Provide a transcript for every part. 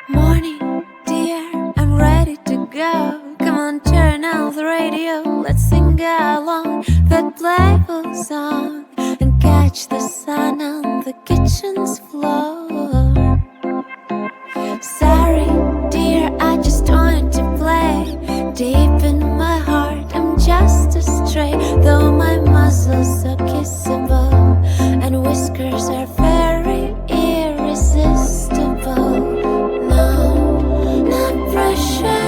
Morning, dear, I'm ready to go. Come on, turn on the radio. Let's sing along that playful song and catch the sun on the kitchen's floor. Sorry, dear, I just wanted to play. Deep in my heart, I'm just a stray. Though my muscles are kissable and whiskers are very irresistible. No, not pressure.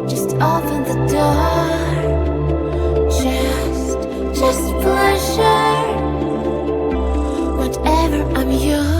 Just open the door. Just pleasure. Whatever, I'm yours.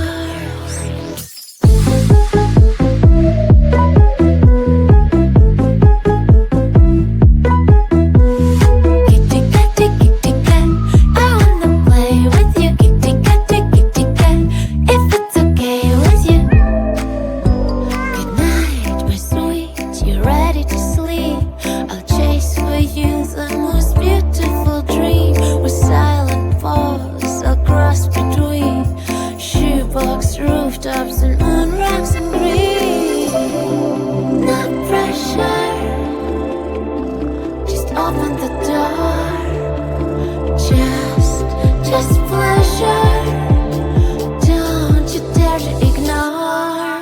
Rooftops and moon rocks and green. Not pressure. Just open the door. Just pleasure. Don't you dare to ignore.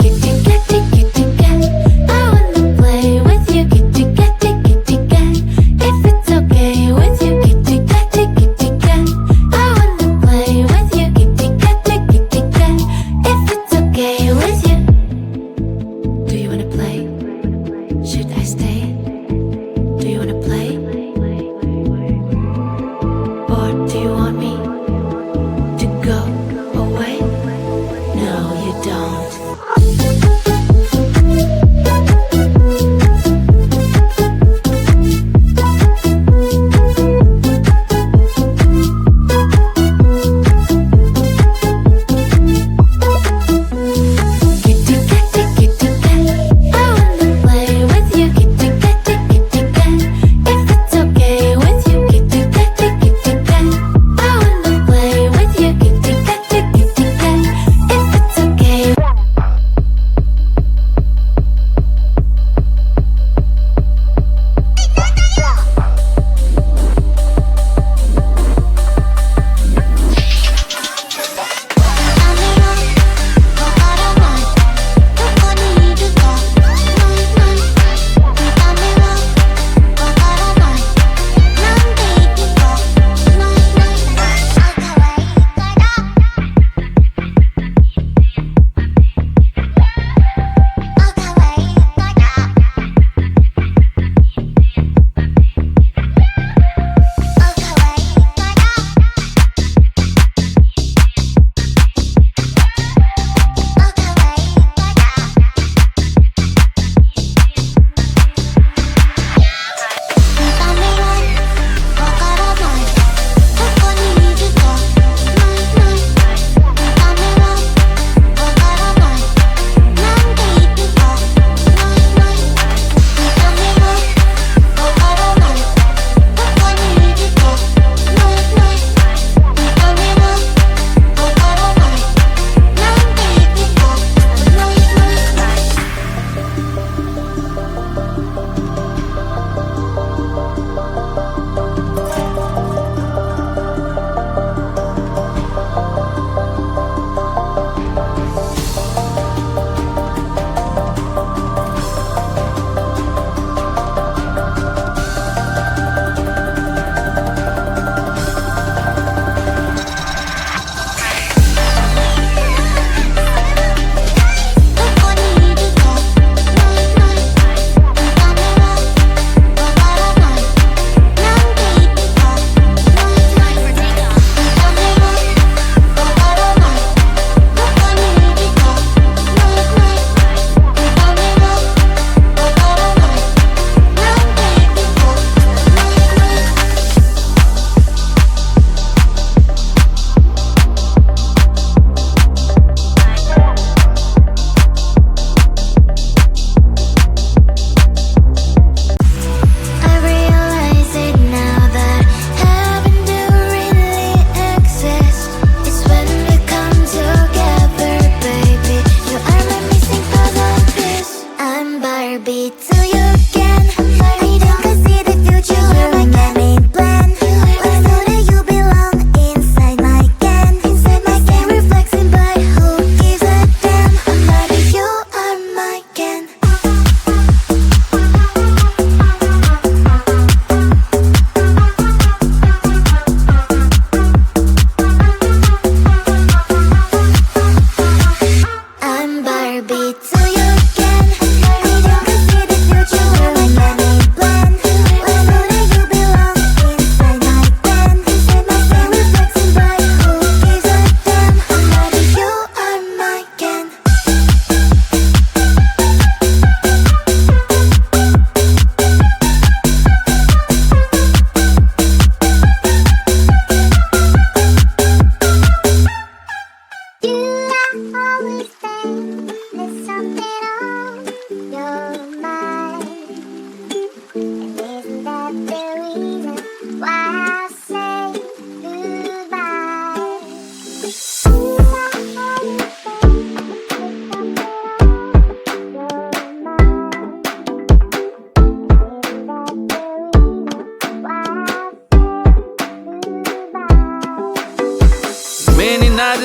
Kitty cat, I wanna play with you. Kitty cat, if it's okay with you. Kitty cat, I wanna play with you. Kitty cat, if it's okay with you. Do you wanna play? Should I stay? Do you wanna play? Or do you want me to go away? No, you don't.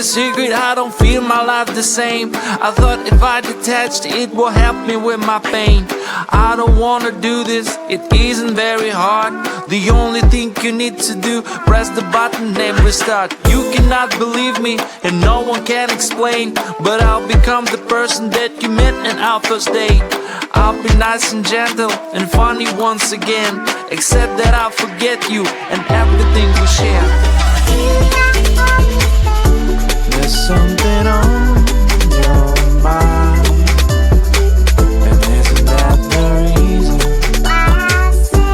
secret, I don't feel my life the same. I thought if I detached, it will help me with my pain. I don't wanna do this, it isn't very hard. The only thing you need to do, press the button and restart. You cannot believe me and no one can explain, but I'll become the person that you met in our first date. I'll be nice and gentle and funny once again, except that I'll forget you and everything we share. There's something on your mind, and isn't that the reason why I say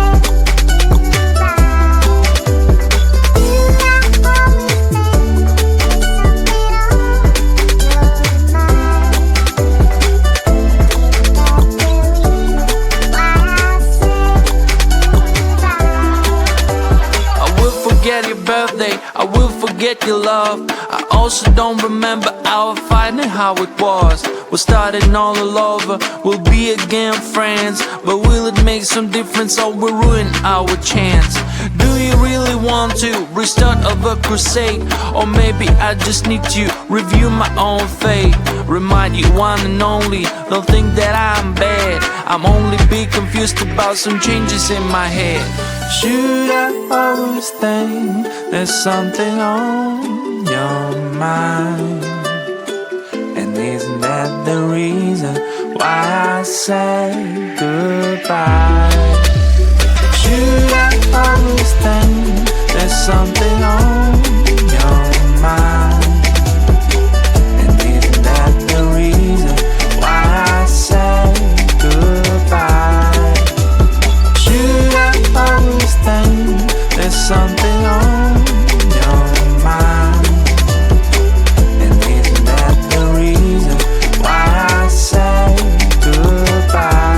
I will forget your birthday, I will forget your love. I also don't remember our fight and how it was. We're starting all over, we'll be again friends, but will it make some difference or will ruin our chance? Do you really want to restart of a crusade? Or maybe I just need to review my own fate. Remind you one and only, don't think that I'm bad. I'm only be confused about some changes in my head. Should I always think there's something on your mind? And isn't that the reason why I say goodbye? Should I always think there's something on your mind? And isn't that the reason why I say goodbye? Should I always think there's something on your mind? And isn't that the reason why I say goodbye?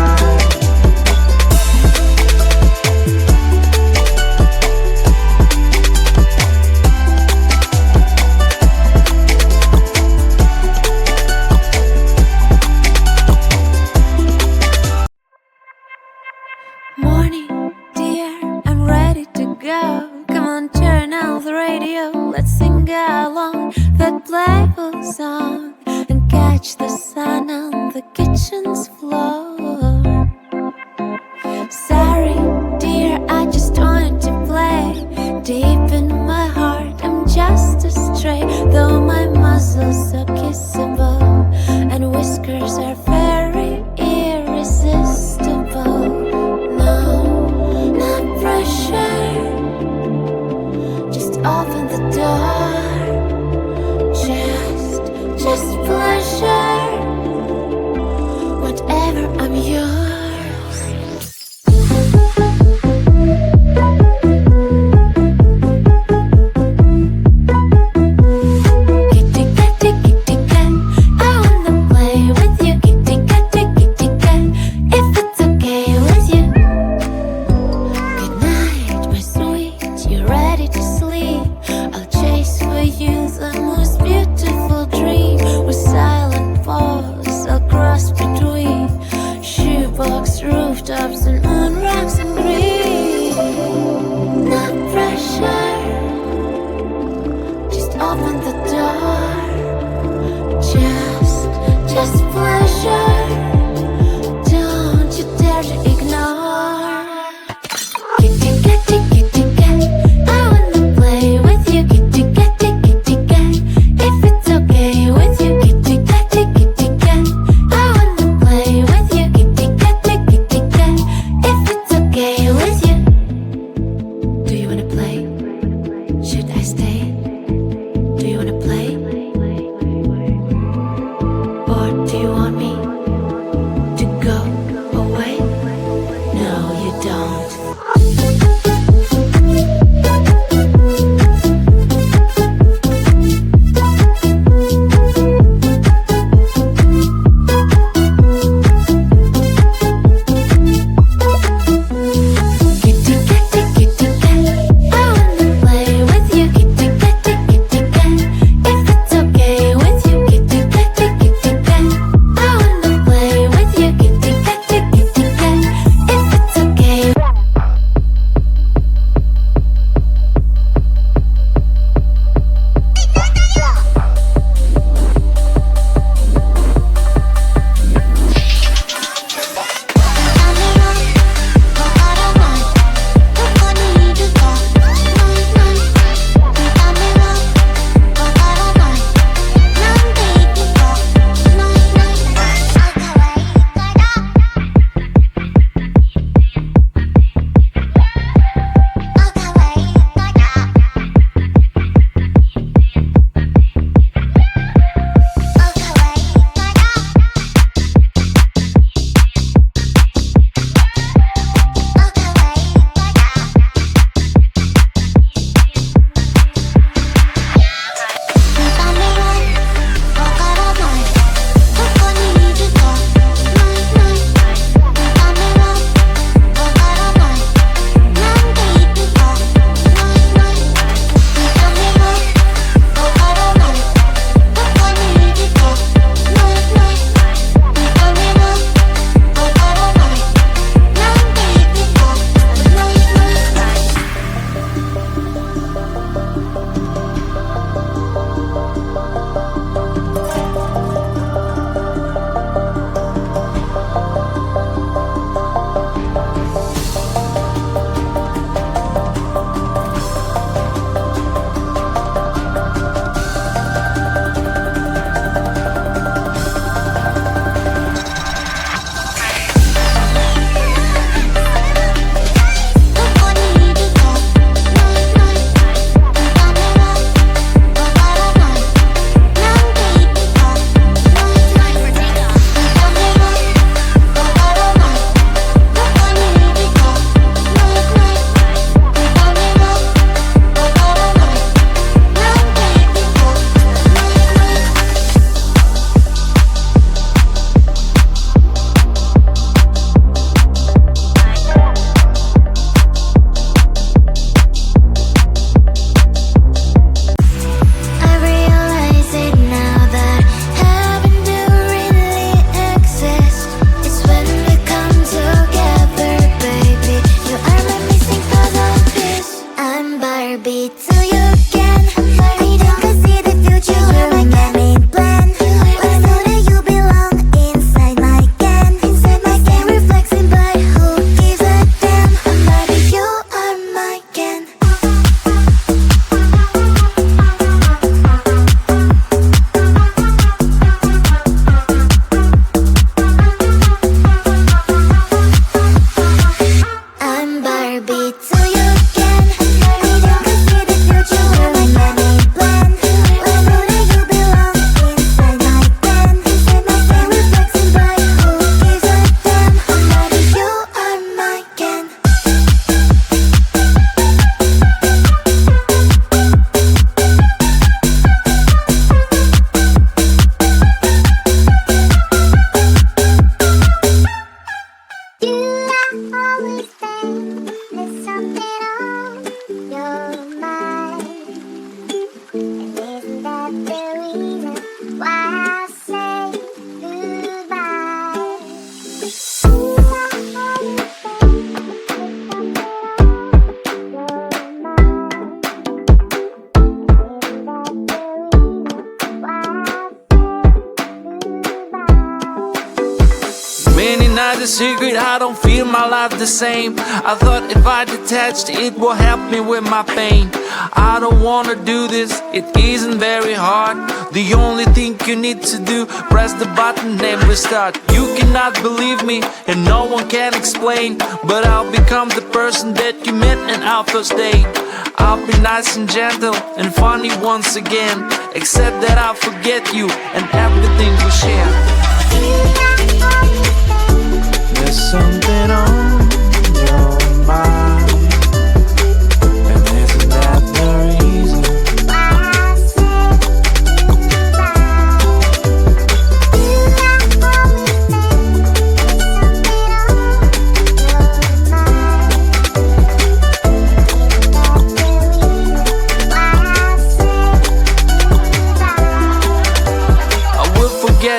Morning, dear, I'm ready to go. Come on, turn off the radio. Let's sing along that playful song and catch the sun on the kitchen's floor. Sorry, dear, I just wanted to play. Deep in my heart, I'm just a stray. Though my muscles are kissable and whiskers are very irresistible. Not pressure, just open the door. Just pleasure. Whatever, I'm yours. Kitty, kitty, kitty, deny the secret, I don't feel my life the same. I thought if I detached, it will help me with my pain. I don't wanna do this, it isn't very hard. The only thing you need to do, press the button and restart. You cannot believe me and no one can explain, but I'll become the person that you met in our first date. I'll be nice and gentle and funny once again, except that I'll forget you and everything we share. There's something on your mind, and isn't that the reason why I say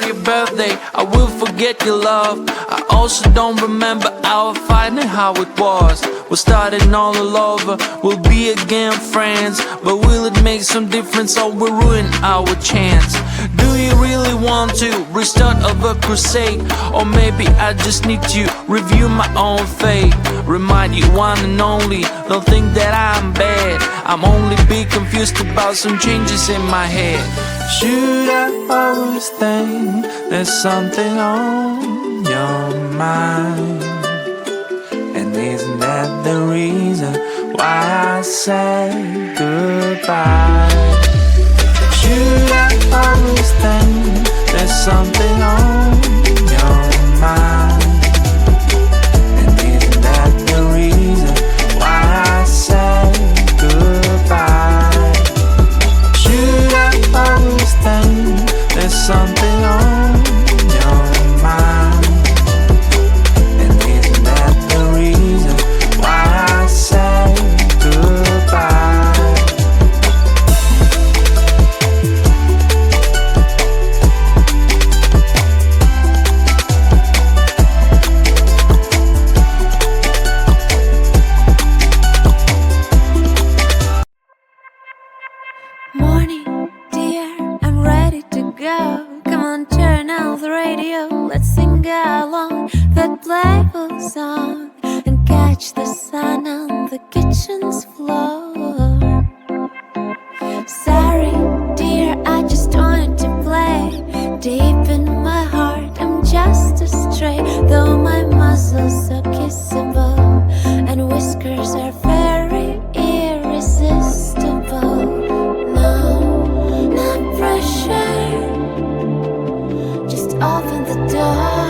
your birthday, I will forget your love. I also don't remember our fight and how it was. We're starting all over, we'll be again friends, but will it make some difference or will ruin our chance? Do you really want to restart of a crusade? Or maybe I just need to review my own fate, remind you one and only, don't think that I'm bad, I'm only be confused about some changes in my head. Should I always think there's something on your mind? And isn't that the reason why I say goodbye? Should I always think there's something on your mind? And isn't that the reason why I say goodbye? Should I always think there's something on your mind? And isn't that the reason why I say goodbye? Morning, dear, I'm ready to go. Come on, turn out the radio, let's sing along that playful song and catch the sun on the kitchen's floor. Sorry, dear, I just wanted to play. Deep in my heart, I'm just a stray, though my muscles are kissable and whiskers are very irresistible. No pressure, just open the door.